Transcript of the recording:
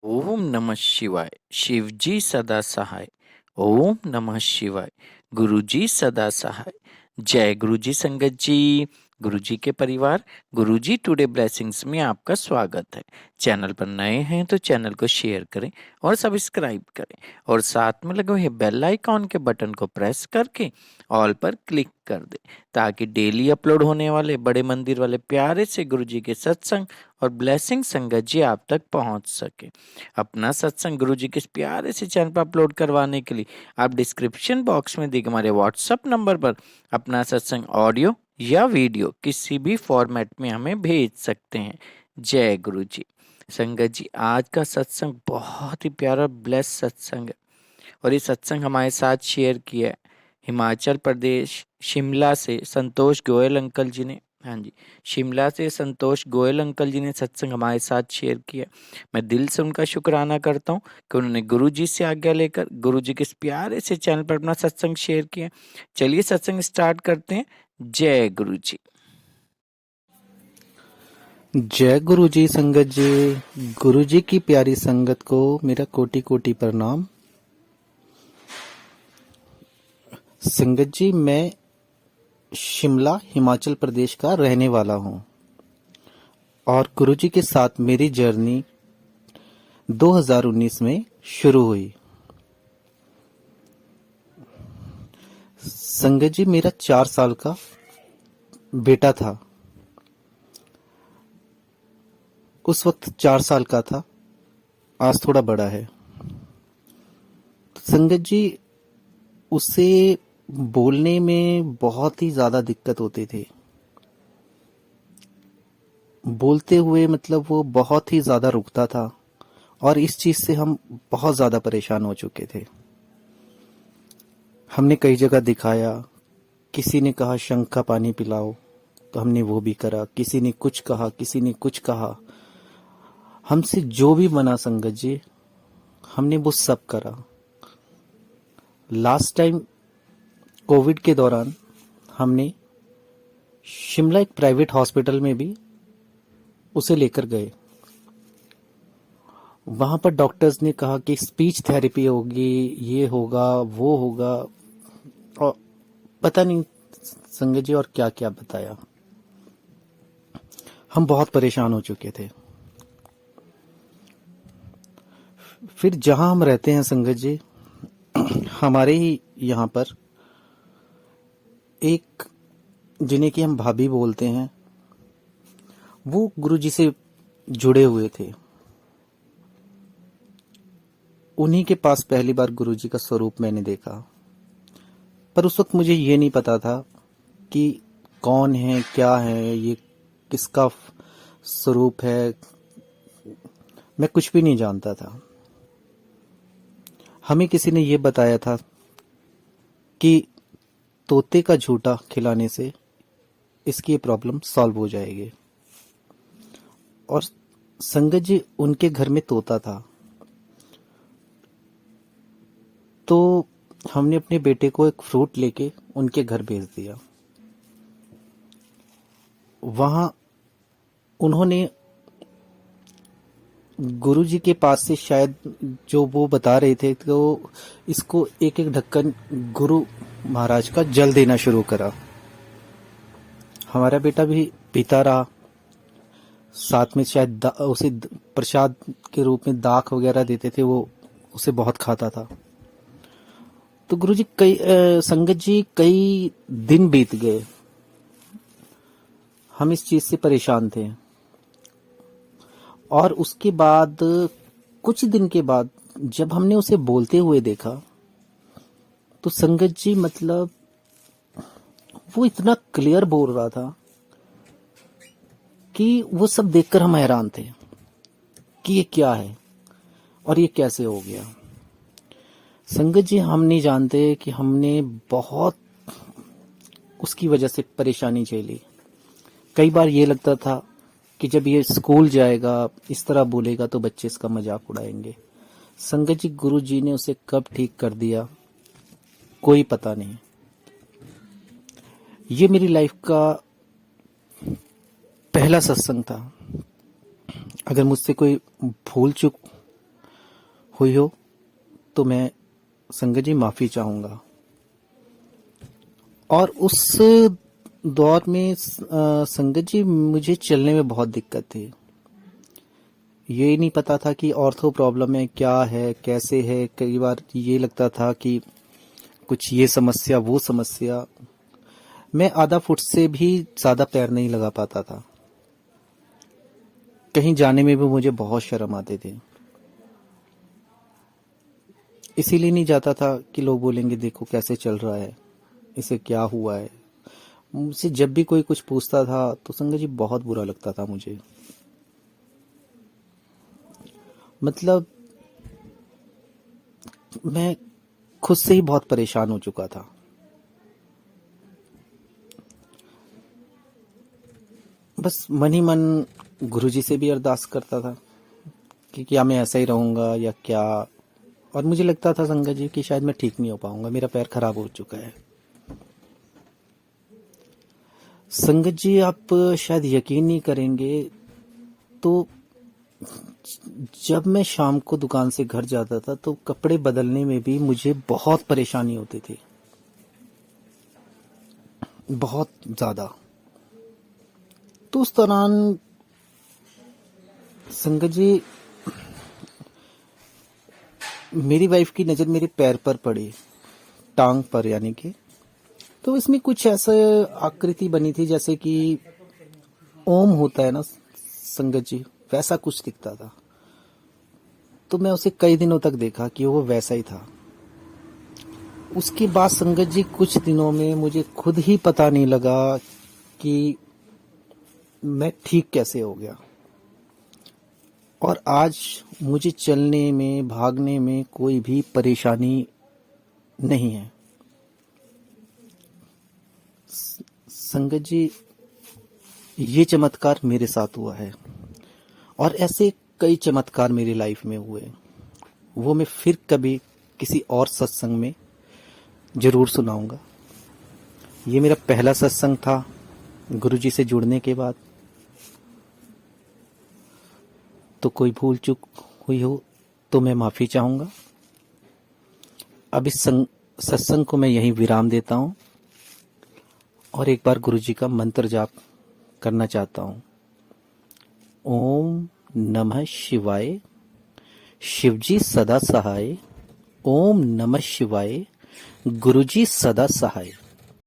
ओम नमः शिवाय। शिवजी सदा सहाय। ओम नमः शिवाय। गुरुजी सदा सहाय। जय गुरुजी संगत जी। गुरुजी के परिवार, गुरुजी टुडे ब्लेसिंग्स में आपका स्वागत है। चैनल पर नए हैं तो चैनल को शेयर करें और सब्सक्राइब करें और साथ में लगे हुए बेल आइकॉन के बटन को प्रेस करके ऑल पर क्लिक कर दें ताकि डेली अपलोड होने वाले बड़े मंदिर वाले प्यारे से गुरुजी के सत्संग और ब्लेसिंग संगत जी आप तक पहुंच सके। अपना सत्संग गुरु जी के इस प्यारे से चैनल पर अपलोड करवाने के लिए आप डिस्क्रिप्शन बॉक्स में दिए गए हमारे व्हाट्सएप नंबर पर अपना सत्संग ऑडियो या वीडियो किसी भी फॉर्मेट में हमें भेज सकते हैं। जय गुरु जी। संगत जी, आज का सत्संग बहुत ही प्यारा ब्लेस सत्संग है और ये सत्संग हमारे साथ शेयर किया है हिमाचल प्रदेश शिमला से संतोष गोयल अंकल जी ने। हाँ जी, शिमला से संतोष गोयल अंकल जी ने सत्संग हमारे साथ शेयर किया। मैं दिल से उनका शुक्राना करता हूँ कि उन्होंने गुरु जी से आज्ञा लेकर गुरु जी के इस प्यारे से चैनल पर अपना सत्संग शेयर किया। चलिए सत्संग स्टार्ट करते हैं। जय गुरु जी। जय गुरु जी संगत जी। गुरु जी की प्यारी संगत को मेरा कोटि कोटि प्रणाम। संगत जी, मैं शिमला हिमाचल प्रदेश का रहने वाला हूँ और गुरु जी के साथ मेरी जर्नी 2019 में शुरू हुई। संगत जी, मेरा 4 साल का बेटा था। उस वक्त 4 साल का था, आज थोड़ा बड़ा है। संगत जी, उसे बोलने में बहुत ही ज्यादा दिक्कत होती थी। बोलते हुए मतलब वो बहुत ही ज्यादा रुकता था और इस चीज से हम बहुत ज्यादा परेशान हो चुके थे। हमने कई जगह दिखाया, किसी ने कहा शंख का पानी पिलाओ तो हमने वो भी करा, किसी ने कुछ कहा, किसी ने कुछ कहा। हमसे जो भी बना संगत जी, हमने वो सब करा। लास्ट टाइम कोविड के दौरान हमने शिमला एक प्राइवेट हॉस्पिटल में भी उसे लेकर गए। वहां पर डॉक्टर्स ने कहा कि स्पीच थेरेपी होगी, ये होगा, वो होगा, और पता नहीं संगत जी और क्या क्या बताया। हम बहुत परेशान हो चुके थे। फिर जहां हम रहते हैं संगत जी, हमारे ही यहाँ पर एक, जिन्हें कि हम भाभी बोलते हैं, वो गुरु जी से जुड़े हुए थे। उन्हीं के पास पहली बार गुरु जी का स्वरूप मैंने देखा, पर उस वक्त मुझे ये नहीं पता था कि कौन है, क्या है, ये किसका स्वरूप है। मैं कुछ भी नहीं जानता था। हमें किसी ने ये बताया था कि तोते का झूठा खिलाने से इसकी ये प्रॉब्लम सॉल्व हो जाएगी। और संगत जी, उनके घर में तोता था, तो हमने अपने बेटे को एक फ्रूट लेके उनके घर भेज दिया। वहां उन्होंने गुरु जी के पास से शायद जो वो बता रहे थे, तो इसको एक एक ढक्कन गुरु महाराज का जल देना शुरू करा। हमारा बेटा भी पीता रहा, साथ में शायद उसे प्रसाद के रूप में दाख वगैरह देते थे, वो उसे बहुत खाता था। तो गुरु जी संगत जी, कई दिन बीत गए। हम इस चीज से परेशान थे और उसके बाद कुछ दिन के बाद जब हमने उसे बोलते हुए देखा, तो संगत जी मतलब वो इतना क्लियर बोल रहा था कि वो सब देखकर हम हैरान थे कि ये क्या है और ये कैसे हो गया। संगत जी, हम नहीं जानते कि हमने बहुत उसकी वजह से परेशानी झेली। कई बार ये लगता था कि जब ये स्कूल जाएगा, इस तरह बोलेगा, तो बच्चे इसका मजाक उड़ाएंगे। संगत जी, गुरु जी ने उसे कब ठीक कर दिया कोई पता नहीं। ये मेरी लाइफ का पहला सत्संग था। अगर मुझसे कोई भूल चूक हुई हो तो मैं संगत जी माफ़ी चाहूँगा। और उस दौर में संगत जी मुझे चलने में बहुत दिक्कत थी। ये नहीं पता था कि ऑर्थो प्रॉब्लम है, क्या है, कैसे है। कई बार ये लगता था कि कुछ ये समस्या, वो समस्या। मैं आधा फुट से भी ज़्यादा पैर नहीं लगा पाता था। कहीं जाने में भी मुझे बहुत शर्म आते थे। इसीलिए नहीं जाता था कि लोग बोलेंगे देखो कैसे चल रहा है, इसे क्या हुआ है। मुझसे जब भी कोई कुछ पूछता था तो संगत जी बहुत बुरा लगता था मुझे। मतलब मैं खुद से ही बहुत परेशान हो चुका था। बस मन ही मन गुरुजी से भी अरदास करता था कि क्या मैं ऐसा ही रहूँगा या क्या। और मुझे लगता था संगत जी कि शायद मैं ठीक नहीं हो पाऊंगा, मेरा पैर खराब हो चुका है। संगत जी आप शायद यकीन नहीं करेंगे, तो जब मैं शाम को दुकान से घर जाता था तो कपड़े बदलने में भी मुझे बहुत परेशानी होती थी, बहुत ज़्यादा। तो उस दौरान संगत जी मेरी वाइफ की नज़र मेरे पैर पर पड़ी, टांग पर यानी कि। तो इसमें कुछ ऐसा आकृति बनी थी जैसे कि ओम होता है ना संगत जी, वैसा कुछ दिखता था। तो मैं उसे कई दिनों तक देखा कि वो वैसा ही था। उसके बाद संगत जी कुछ दिनों में मुझे खुद ही पता नहीं लगा कि मैं ठीक कैसे हो गया। और आज मुझे चलने में, भागने में कोई भी परेशानी नहीं है। संगत जी ये चमत्कार मेरे साथ हुआ है और ऐसे कई चमत्कार मेरी लाइफ में हुए। वो मैं फिर कभी किसी और सत्संग में जरूर सुनाऊंगा। ये मेरा पहला सत्संग था गुरुजी से जुड़ने के बाद। तो कोई भूल चूक हुई हो तो मैं माफ़ी चाहूँगा। अब इस सत्संग को मैं यहीं विराम देता हूँ और एक बार गुरुजी का मंत्र जाप करना चाहता हूँ। ओम नमः शिवाय, शिवजी सदा सहाय। ओम नमः शिवाय, गुरुजी सदा सहाय।